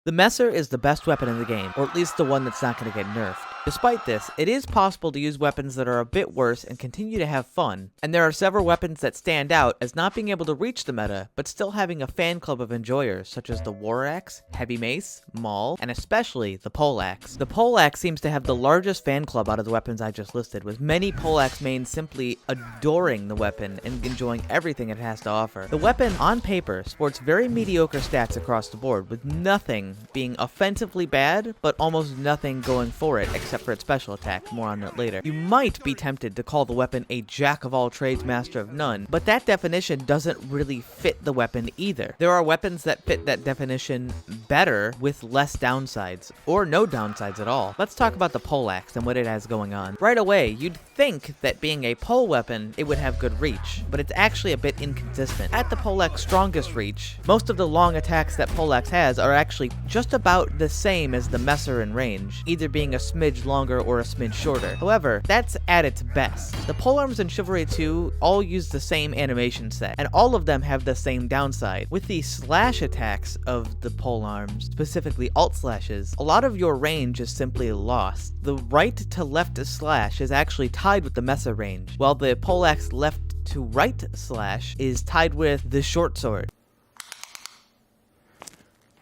The Messer is the best weapon in the game, or at least the one that's not going to get nerfed. Despite this, it is possible to use weapons that are a bit worse and continue to have fun, and there are several weapons that stand out as not being able to reach the meta, but still having a fan club of enjoyers, such as the War Axe, Heavy Mace, Maul, and especially the Poleaxe. The Poleaxe seems to have the largest fan club out of the weapons I just listed, with many Poleaxe mains simply adoring the weapon and enjoying everything it has to offer. The weapon, on paper, sports very mediocre stats across the board, with nothing being offensively bad, but almost nothing going for it, except for its special attack. More on that later. You might be tempted to call the weapon a jack of all trades, master of none, but that definition doesn't really fit the weapon either. There are weapons that fit that definition better with less downsides, or no downsides at all. Let's talk about the Poleaxe and what it has going on. Right away, you'd think that being a pole weapon, it would have good reach, but it's actually a bit inconsistent. At the Poleaxe's strongest reach, most of the long attacks that Poleaxe has are actually just about the same as the Messer in range, either being a smidge longer or a smidge shorter. However, that's at its best. The polearms in Chivalry 2 all use the same animation set, and all of them have the same downside. With the slash attacks of the polearms, specifically alt slashes, a lot of your range is simply lost. The right to left slash is actually tied with the Messer range, while the Poleaxe left to right slash is tied with the short sword.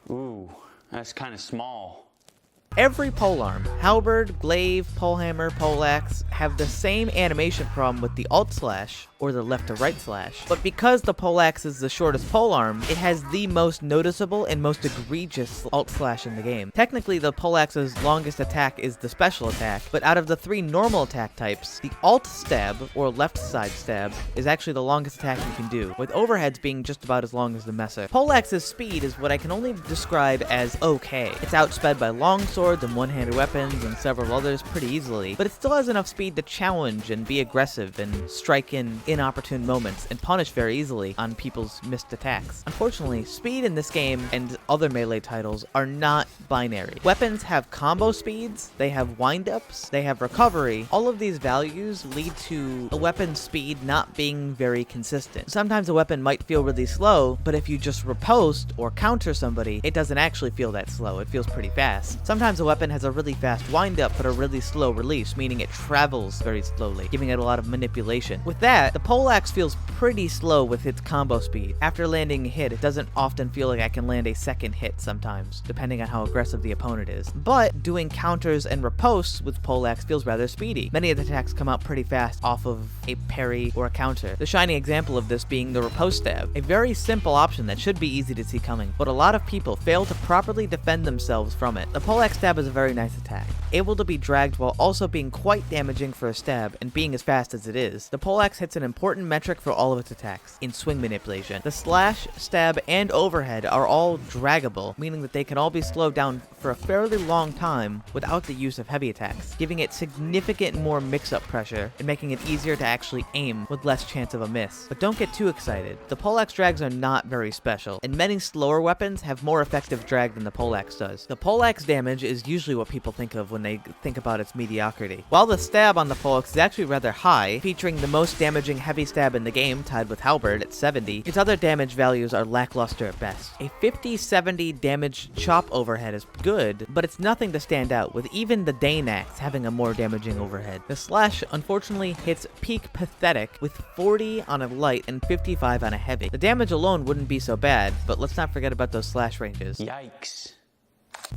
Ooh, that's kind of small. Every polearm, halberd, glaive, polehammer, poleaxe, have the same animation problem with the alt slash, or the left to right slash. But because the Poleaxe is the shortest polearm, it has the most noticeable and most egregious alt slash in the game. Technically, the Poleaxe's longest attack is the special attack, but out of the 3 normal attack types, the alt stab, or left side stab, is actually the longest attack you can do, with overheads being just about as long as the Messer. Poleaxe's speed is what I can only describe as okay. It's outsped by longswords and one-handed weapons and several others pretty easily, but it still has enough speed to challenge and be aggressive and strike in inopportune moments and punish very easily on people's missed attacks. Unfortunately, speed in this game and other melee titles are not binary. Weapons have combo speeds, they have windups, they have recovery. All of these values lead to a weapon's speed not being very consistent. Sometimes a weapon might feel really slow, but if you just riposte or counter somebody, it doesn't actually feel that slow. It feels pretty fast. Sometimes a weapon has a really fast windup but a really slow release, meaning it travels very slowly, giving it a lot of manipulation. With that, the Poleaxe feels pretty slow with its combo speed. After landing a hit, it doesn't often feel like I can land a second hit sometimes, depending on how aggressive the opponent is. But doing counters and riposts with Poleaxe feels rather speedy. Many of the attacks come out pretty fast off of a parry or a counter. The shining example of this being the riposte stab, a very simple option that should be easy to see coming, but a lot of people fail to properly defend themselves from it. The Poleaxe stab is a very nice attack, able to be dragged while also being quite damaging for a stab and being as fast as it is. The Poleaxe hits an important metric for all of its attacks, in swing manipulation. The slash, stab, and overhead are all draggable, meaning that they can all be slowed down for a fairly long time without the use of heavy attacks, giving it significant more mix-up pressure and making it easier to actually aim with less chance of a miss. But don't get too excited. The Poleaxe drags are not very special, and many slower weapons have more effective drag than the Poleaxe does. The Poleaxe damage is usually what people think of when they think about its mediocrity, while the stab on the Poleaxe is actually rather high, featuring the most damaging heavy stab in the game, tied with halberd at 70, its other damage values are lackluster at best. A 50-70 damage chop overhead is good, but it's nothing to stand out, with even the Dane Axe having a more damaging overhead. The slash unfortunately hits peak pathetic with 40 on a light and 55 on a heavy. The damage alone wouldn't be so bad, but let's not forget about those slash ranges. Yikes.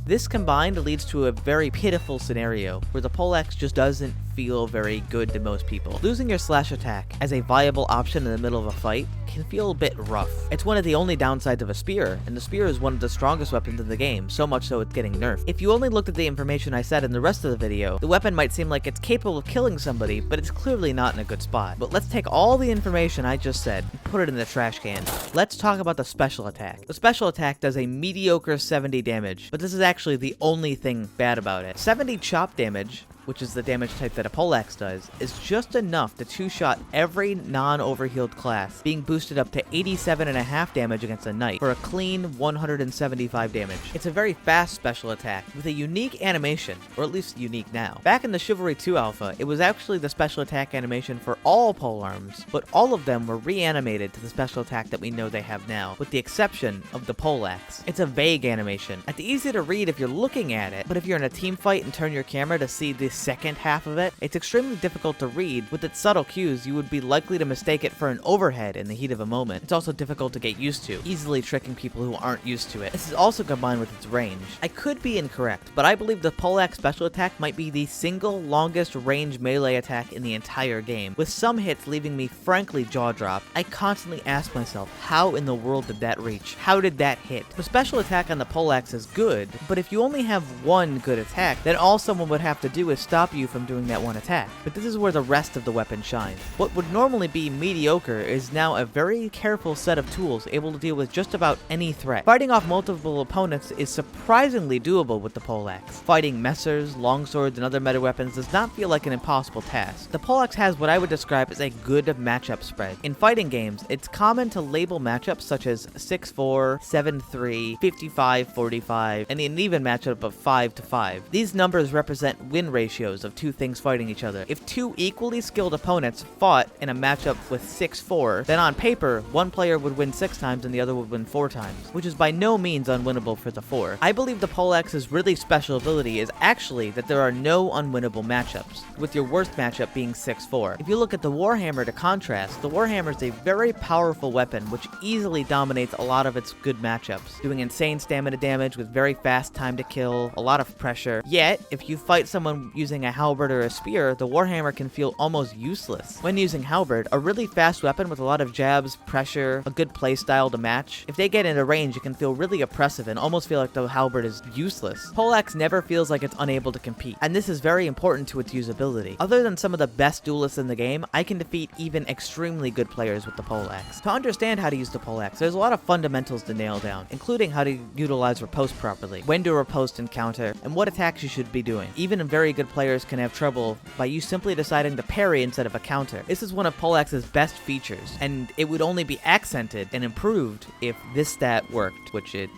This combined leads to a very pitiful scenario where the Poleaxe just doesn't feel very good to most people. Losing your slash attack as a viable option in the middle of a fight can feel a bit rough. It's one of the only downsides of a spear, and the spear is one of the strongest weapons in the game, so much so it's getting nerfed. If you only looked at the information I said in the rest of the video, the weapon might seem like it's capable of killing somebody, but it's clearly not in a good spot. But let's take all the information I just said and put it in the trash can. Let's talk about the special attack. The special attack does a mediocre 70 damage, but this is actually the only thing bad about it. 70 chop damage which is the damage type that a Poleaxe does, is just enough to two-shot every non-overhealed class, being boosted up to 87.5 damage against a knight for a clean 175 damage. It's a very fast special attack with a unique animation, or at least unique now. Back in the Chivalry 2 alpha, it was actually the special attack animation for all polearms, but all of them were reanimated to the special attack that we know they have now, with the exception of the Poleaxe. It's a vague animation. It's easy to read if you're looking at it, but if you're in a team fight and turn your camera to see the second half of it, it's extremely difficult to read. With its subtle cues, you would be likely to mistake it for an overhead in the heat of a moment. It's also difficult to get used to, easily tricking people who aren't used to it. This is also combined with its range. I could be incorrect, but I believe the Poleaxe special attack might be the single longest range melee attack in the entire game, with some hits leaving me frankly jaw-dropped. I constantly ask myself, how in the world did that reach? How did that hit? The special attack on the Poleaxe is good, but if you only have one good attack, then all someone would have to do is stop you from doing that one attack. But this is where the rest of the weapon shines. What would normally be mediocre is now a very careful set of tools able to deal with just about any threat. Fighting off multiple opponents is surprisingly doable with the Poleaxe. Fighting messers, longswords, and other meta weapons does not feel like an impossible task. The Poleaxe has what I would describe as a good matchup spread. In fighting games, it's common to label matchups such as 6-4, 7-3, 55-45, and an even matchup of 5-5. These numbers represent win ratios of two things fighting each other. If two equally skilled opponents fought in a matchup with 6-4, then on paper, one player would win 6 times and the other would win 4 times, which is by no means unwinnable for the 4. I believe the Poleaxe's really special ability is actually that there are no unwinnable matchups, with your worst matchup being 6-4. If you look at the Warhammer to contrast, the Warhammer is a very powerful weapon which easily dominates a lot of its good matchups, doing insane stamina damage with very fast time to kill, a lot of pressure. Yet, if you fight someone using a halberd or a spear, the Warhammer can feel almost useless. When using halberd, a really fast weapon with a lot of jabs, pressure, a good playstyle to match, if they get into range, it can feel really oppressive and almost feel like the halberd is useless. Poleaxe never feels like it's unable to compete, and this is very important to its usability. Other than some of the best duelists in the game, I can defeat even extremely good players with the Poleaxe. To understand how to use the Poleaxe, there's a lot of fundamentals to nail down, including how to utilize riposte properly, when to riposte and counter, and what attacks you should be doing. Even very good players can have trouble by you simply deciding to parry instead of a counter. This is one of Poleaxe's best features, and it would only be accented and improved if this stat worked, which it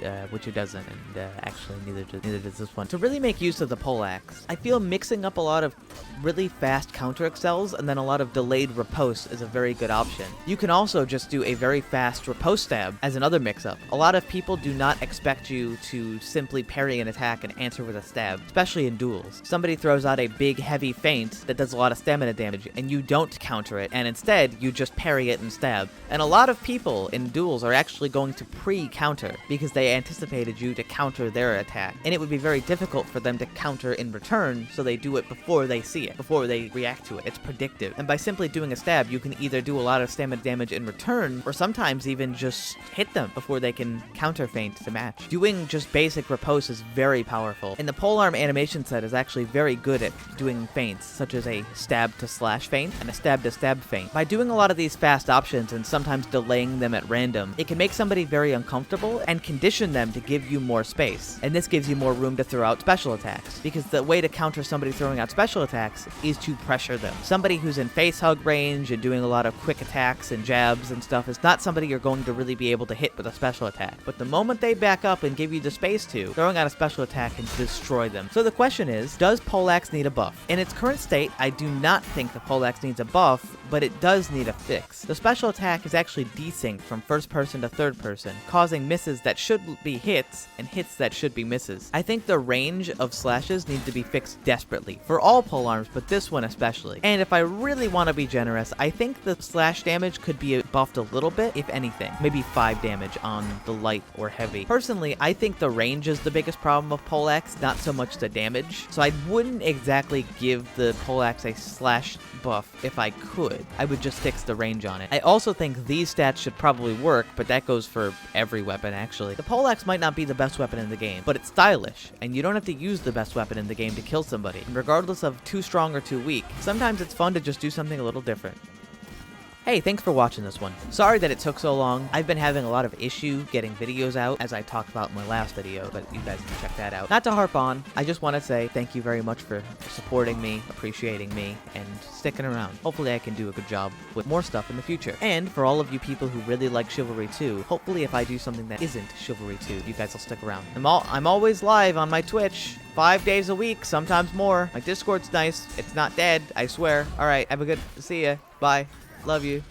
doesn't, and actually neither does this one. To really make use of the Poleaxe, I feel mixing up a lot of really fast counter excels and then a lot of delayed riposte is a very good option. You can also just do a very fast riposte stab as another mix-up. A lot of people do not expect you to simply parry an attack and answer with a stab, especially in duels. Somebody throws out a big heavy feint that does a lot of stamina damage and you don't counter it, and instead you just parry it and stab. And a lot of people in duels are actually going to pre-counter because they anticipated you to counter their attack, and it would be very difficult for them to counter in return, so they do it before they see it, before they react to it. It's predictive. And by simply doing a stab, you can either do a lot of stamina damage in return, or sometimes even just hit them before they can counter feint to match. Doing just basic riposte is very powerful, and the polearm animation set is actually very good at doing feints, such as a stab to slash feint and a stab to stab feint. By doing a lot of these fast options and sometimes delaying them at random, it can make somebody very uncomfortable and condition them to give you more space, and this gives you more room to throw out special attacks, because the way to counter somebody throwing out special attacks is to pressure them. Somebody who's in face hug range and doing a lot of quick attacks and jabs and stuff is not somebody you're going to really be able to hit with a special attack, but the moment they back up and give you the space to, throwing out a special attack can destroy them. So the question is, does Poleaxe need a buff? In its current state, I do not think the Poleaxe needs a buff, but it does need a fix. The special attack is actually desynced from first person to third person, causing misses that should be hits and hits that should be misses. I think the range of slashes need to be fixed desperately, for all polearms, but this one especially. And if I really want to be generous, I think the slash damage could be buffed a little bit, if anything. Maybe 5 damage on the light or heavy. Personally, I think the range is the biggest problem of Poleaxe, not so much the damage. So I wouldn't exactly give the Poleaxe a slash buff if I could. I would just fix the range on it. I also think these stats should probably work, but that goes for every weapon actually. The Poleaxe might not be the best weapon in the game, but it's stylish, and you don't have to use the best weapon in the game to kill somebody. And regardless of too strong or too weak, sometimes it's fun to just do something a little different. Hey, thanks for watching this one. Sorry that it took so long. I've been having a lot of issue getting videos out, as I talked about in my last video, but you guys can check that out. Not to harp on, I just want to say thank you very much for supporting me, appreciating me, and sticking around. Hopefully I can do a good job with more stuff in the future. And for all of you people who really like Chivalry 2, hopefully if I do something that isn't Chivalry 2, you guys will stick around. I'm always live on my Twitch, 5 days a week, sometimes more. My Discord's nice. It's not dead, I swear. Alright, have a good... see ya. Bye. Love you.